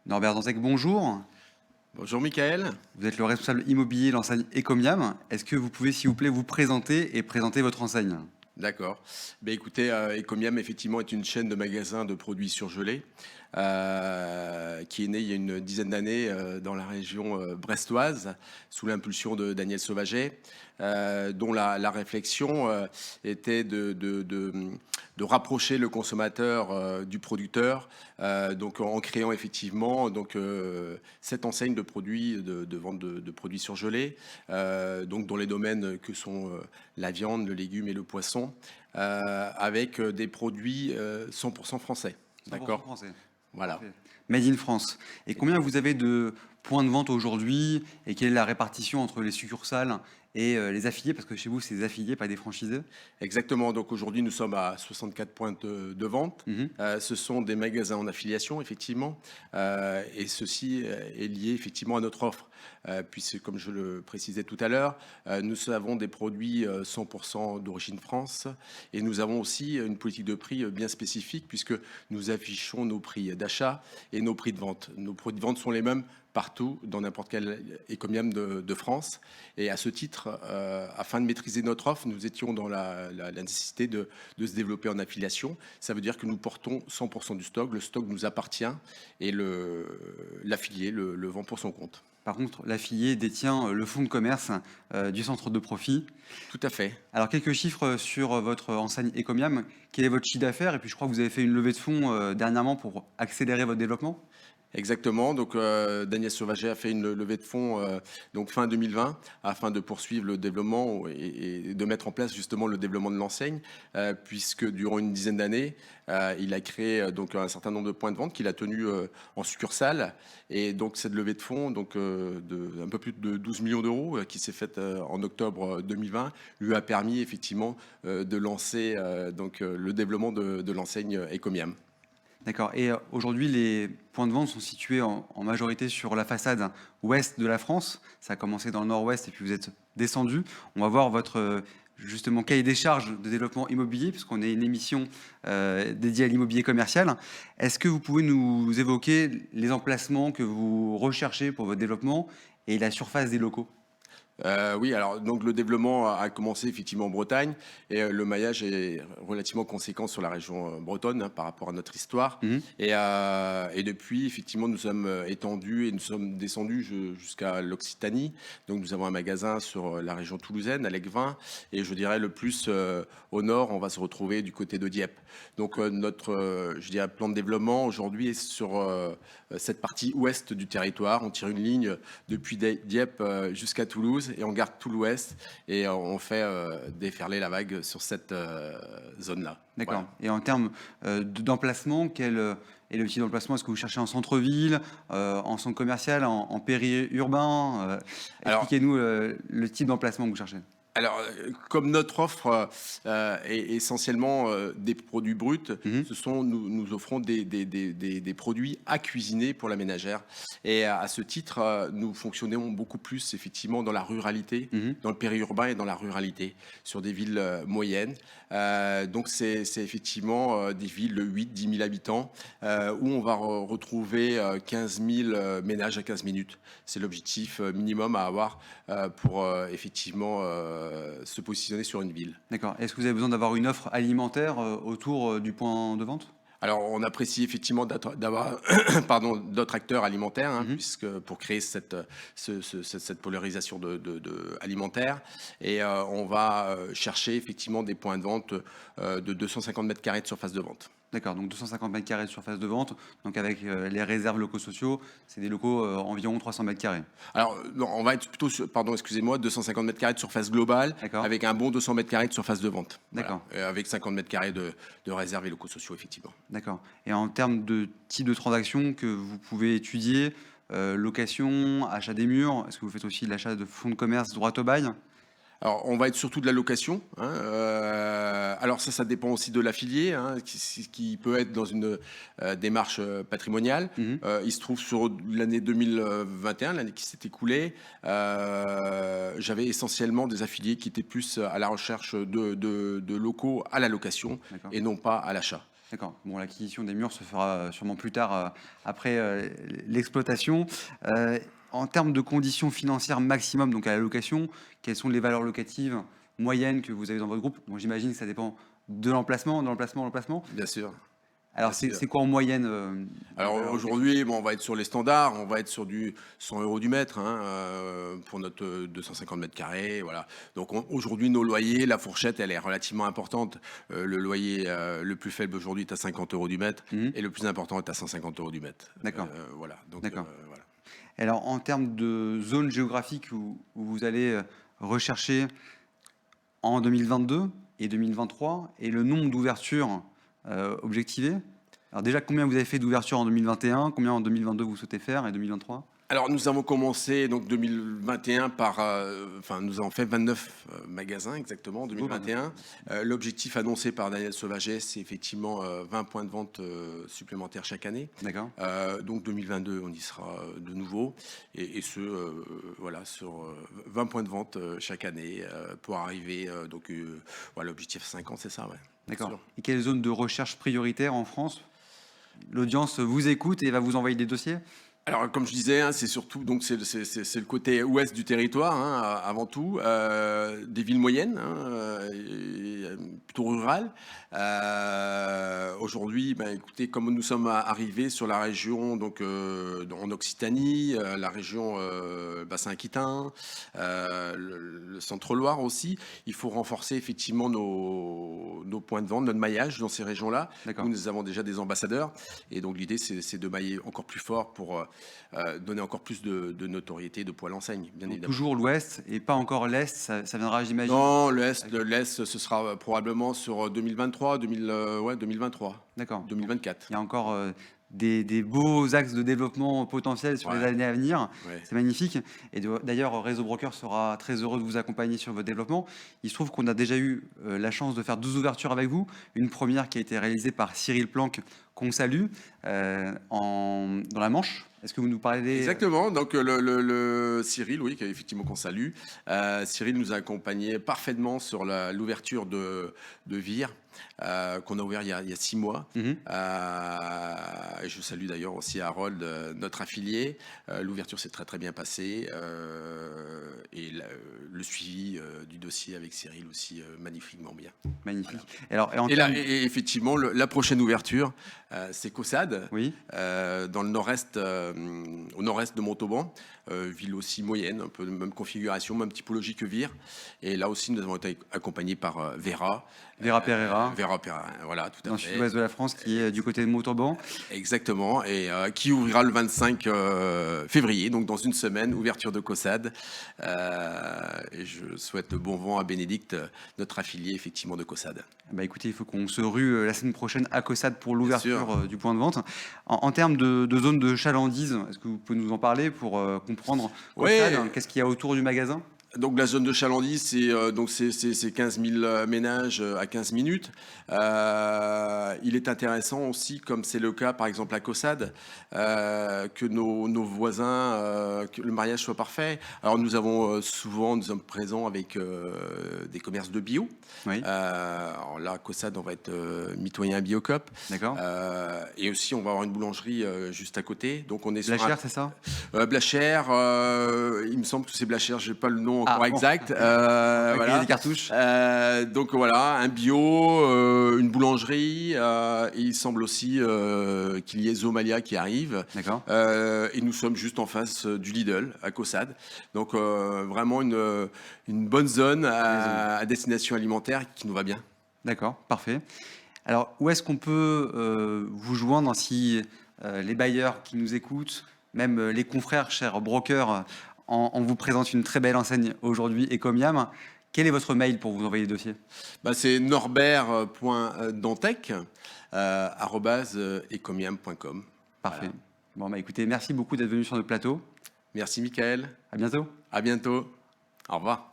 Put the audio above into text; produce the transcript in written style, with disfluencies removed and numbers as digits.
Norbert Danzec, bonjour. Bonjour Michael. Vous êtes le responsable immobilier de l'enseigne Ecomiam. Est-ce que vous pouvez, s'il vous plaît, vous présenter et présenter votre enseigne? D'accord. Écoutez, Ecomiam effectivement est une chaîne de magasins de produits surgelés qui est née il y a une dizaine d'années dans la région brestoise sous l'impulsion de Daniel Sauvaget, dont la réflexion était de rapprocher le consommateur du producteur, donc en créant effectivement cette enseigne de produits de vente de produits surgelés, donc dans les domaines que sont la viande, le légume et le poisson, avec des produits 100% français. 100% D'accord? français. Voilà. Parfait. Made in France. Et combien vous avez de points de vente aujourd'hui et quelle est la répartition entre les succursales et les affiliés? Parce que chez vous, c'est des affiliés, pas des franchisés. Exactement. Donc aujourd'hui, nous sommes à 64 points de vente. Mhm. Ce sont des magasins en affiliation, effectivement. Et ceci est lié effectivement à notre offre. Puisque, comme je le précisais tout à l'heure, nous avons des produits 100% d'origine France. Et nous avons aussi une politique de prix bien spécifique, puisque nous affichons nos prix d'achat et nos prix de vente. Nos prix de vente sont les mêmes partout, dans n'importe quel écomium de France. Et à ce titre, afin de maîtriser notre offre, nous étions dans la nécessité de se développer en affiliation. Ça veut dire que nous portons 100% du stock. Le stock nous appartient et l'affilié le vend pour son compte. Par contre, l'affilié détient le fonds de commerce du centre de profit. Tout à fait. Alors, quelques chiffres sur votre enseigne Ecomiam. Quel est votre chiffre d'affaires? Et puis, je crois que vous avez fait une levée de fonds dernièrement pour accélérer votre développement. Exactement. Donc, Daniel Sauvaget a fait une levée de fonds donc fin 2020 afin de poursuivre le développement et de mettre en place justement le développement de l'enseigne, puisque durant une dizaine d'années, il a créé donc un certain nombre de points de vente qu'il a tenus en succursale. Et donc, cette levée de fonds, donc de un peu plus de 12 millions d'euros, qui s'est faite en octobre 2020, lui a permis effectivement de lancer le développement de l'enseigne Ecomiam. D'accord. Et aujourd'hui, les points de vente sont situés en majorité sur la façade ouest de la France. Ça a commencé dans le nord-ouest et puis vous êtes descendu. On va voir votre justement cahier des charges de développement immobilier, puisqu'on est une émission dédiée à l'immobilier commercial. Est-ce que vous pouvez nous évoquer les emplacements que vous recherchez pour votre développement et la surface des locaux? Oui, alors donc le développement a commencé effectivement en Bretagne et le maillage est relativement conséquent sur la région bretonne, hein, par rapport à notre histoire. Mhm. Et depuis, effectivement, nous sommes étendus et nous sommes descendus jusqu'à l'Occitanie. Donc nous avons un magasin sur la région toulousaine, à Legvin, et je dirais le plus au nord, on va se retrouver du côté de Dieppe. Donc notre je dirais, plan de développement aujourd'hui est sur cette partie ouest du territoire. On tire une ligne depuis Dieppe jusqu'à Toulouse et on garde tout l'ouest et on fait déferler la vague sur cette zone-là. D'accord. Voilà. Et en termes d'emplacement, quel est le type d'emplacement? Est-ce que vous cherchez en centre-ville, en centre commercial, en périurbain? Alors, Expliquez-nous le type d'emplacement que vous cherchez. Comme notre offre est essentiellement des produits bruts, Mhm. nous offrons des produits à cuisiner pour la ménagère. Et à ce titre, nous fonctionnons beaucoup plus effectivement dans la ruralité, Mhm. dans le périurbain et dans la ruralité, sur des villes moyennes. Donc c'est effectivement des villes de 8-10 000 habitants où on va retrouver 15 000 ménages à 15 minutes. C'est l'objectif minimum à avoir pour effectivement se positionner sur une ville. D'accord. Est-ce que vous avez besoin d'avoir une offre alimentaire autour du point de vente? Alors, on apprécie effectivement d'avoir pardon, d'autres acteurs alimentaires, hein, Mhm. puisque pour créer cette polarisation alimentaire. Et on va chercher effectivement des points de vente de 250 mètres carrés de surface de vente. D'accord, donc 250 mètres carrés de surface de vente, donc avec les réserves locaux sociaux, c'est des locaux environ 300 mètres carrés. Alors, non, on va être plutôt sur, pardon, excusez-moi, 250 mètres carrés de surface globale, D'accord, avec un bon 200 mètres carrés de surface de vente. Voilà. d'accord, Avec 50 mètres carrés de réserve et locaux sociaux, effectivement. d'accord. Et en termes de type de transaction que vous pouvez étudier, location, achat des murs, est-ce que vous faites aussi l'achat de fonds de commerce droit au bail? Alors, on va être surtout de la location, hein, alors ça dépend aussi de l'affilié, hein, qui peut être dans une démarche patrimoniale. Mhm. Il se trouve sur l'année 2021, l'année qui s'est écoulée, j'avais essentiellement des affiliés qui étaient plus à la recherche de locaux à la location D'accord. et non pas à l'achat. D'accord. Bon, l'acquisition des murs se fera sûrement plus tard, après l'exploitation. Euh, En termes de conditions financières maximum, donc à la location, quelles sont les valeurs locatives moyennes que vous avez dans votre groupe? Bon, j'imagine que ça dépend de l'emplacement. Bien sûr. Alors, Bien sûr. c'est quoi en moyenne les Alors valeurs locatives? aujourd'hui, bon, on va être sur les standards, on va être sur du 100 euros du mètre, hein, pour notre 250 mètres carrés. Voilà. Donc aujourd'hui, nos loyers, la fourchette, elle est relativement importante. Le loyer le plus faible aujourd'hui est à 50 euros du mètre Mhm. et le plus important est à 150 euros du mètre. D'accord, Voilà. Donc d'accord. voilà. Alors, en termes de zone géographique où vous allez rechercher en 2022 et 2023 et le nombre d'ouvertures objectivées. Alors déjà, combien vous avez fait d'ouvertures en 2021, combien en 2022 vous souhaitez faire et 2023? Alors nous avons commencé donc 2021 par, enfin nous avons fait 29 magasins exactement en C'est beau, 29. 2021. L'objectif annoncé par Daniel Sauvaget, c'est effectivement 20 points de vente supplémentaires chaque année. D'accord, Donc 2022, on y sera de nouveau et ce voilà sur 20 points de vente chaque année pour arriver voilà l'objectif 50, c'est ça, ouais. Bien d'accord. sûr. Et quelle zone de recherche prioritaire en France? L'audience vous écoute et va vous envoyer des dossiers? Alors, comme je disais, hein, c'est surtout donc c'est le côté ouest du territoire, hein, avant tout, des villes moyennes, hein, plutôt rurales. Aujourd'hui, ben, écoutez, comme nous sommes arrivés sur la région, donc en Occitanie, la région bassin aquitain, le centre-Loire aussi, il faut renforcer effectivement nos points de vente, notre maillage dans ces régions-là. D'accord. Nous avons déjà des ambassadeurs, et donc l'idée, c'est de mailler encore plus fort pour donner encore plus de notoriété, de poids à l'enseigne, bien Donc évidemment. toujours l'ouest et pas encore l'est, ça viendra, j'imagine. Non, l'Est, ce sera probablement sur 2023, 2023, D'accord. Donc, 2024. il y a encore des beaux axes de développement potentiels sur les Ouais, années à venir. ouais. C'est magnifique. Et d'ailleurs, Réseau Broker sera très heureux de vous accompagner sur votre développement. Il se trouve qu'on a déjà eu la chance de faire 12 ouvertures avec vous. Une première qui a été réalisée par Cyril Planck, qu'on salue, dans la Manche. Est-ce que vous nous parlez? Exactement. Donc le Cyril, oui, effectivement qu'on salue. Cyril nous a accompagnés parfaitement sur l'ouverture de Vire, qu'on a ouvert il y a 6 mois. Mhm. Et je salue d'ailleurs aussi Harold, notre affilié. L'ouverture s'est très très bien passée, et le suivi du dossier avec Cyril aussi magnifiquement bien. Magnifique. Alors, et en Et là, termes- et effectivement, la prochaine ouverture, c'est Caussade, Oui, dans le nord-est, au nord-est de Montauban, ville aussi moyenne, un peu de même configuration, même typologie que Vire. Et là aussi, nous avons été accompagnés par Vera. Vera Pereira, Vera Pereira, voilà, tout dans à le fait. sud-ouest de la France, qui est du côté de Montauban. Exactement, et qui ouvrira le 25 février, donc dans une semaine, ouverture de Caussade. Et je souhaite bon vent à Bénédicte, notre affilié effectivement de Caussade. Bah écoutez, il faut qu'on se rue la semaine prochaine à Caussade pour l'ouverture sûr. du point de vente. En termes de zone de chalandise, est-ce que vous pouvez nous en parler pour comprendre Caussade, Ouais. qu'est-ce qu'il y a autour du magasin? Donc la zone de chalandise, c'est 15 000 ménages à 15 minutes. Il est intéressant aussi, comme c'est le cas par exemple à Caussade, que nos voisins, que le mariage soit parfait. Alors nous sommes présents avec des commerces de bio. Oui, Alors là, à Caussade, on va être mitoyen Biocop. d'accord. Et aussi, on va avoir une boulangerie juste à côté. Donc on est sur Blachère, c'est ça? Blachère, il me semble que c'est Blachère, j'ai pas le nom encore Ah, bon. exact. Avec Voilà. des cartouches. Donc voilà, un bio, une boulangerie. Et il semble aussi qu'il y ait Zomalia qui arrive. D'accord. Et nous sommes juste en face du Lidl à Caussade. Donc vraiment une bonne zone à destination alimentaire qui nous va bien. D'accord, parfait. Alors, où est-ce qu'on peut vous joindre si les bailleurs qui nous écoutent, même les confrères, chers brokers, on vous présente une très belle enseigne aujourd'hui, Ecomiam. Quel est votre mail pour vous envoyer les dossiers? Bah, c'est norbert.dantec @ecomiam.com. Parfait. Voilà. Bon, bah écoutez, merci beaucoup d'être venu sur notre plateau. Merci Michael. À bientôt. À bientôt. Au revoir.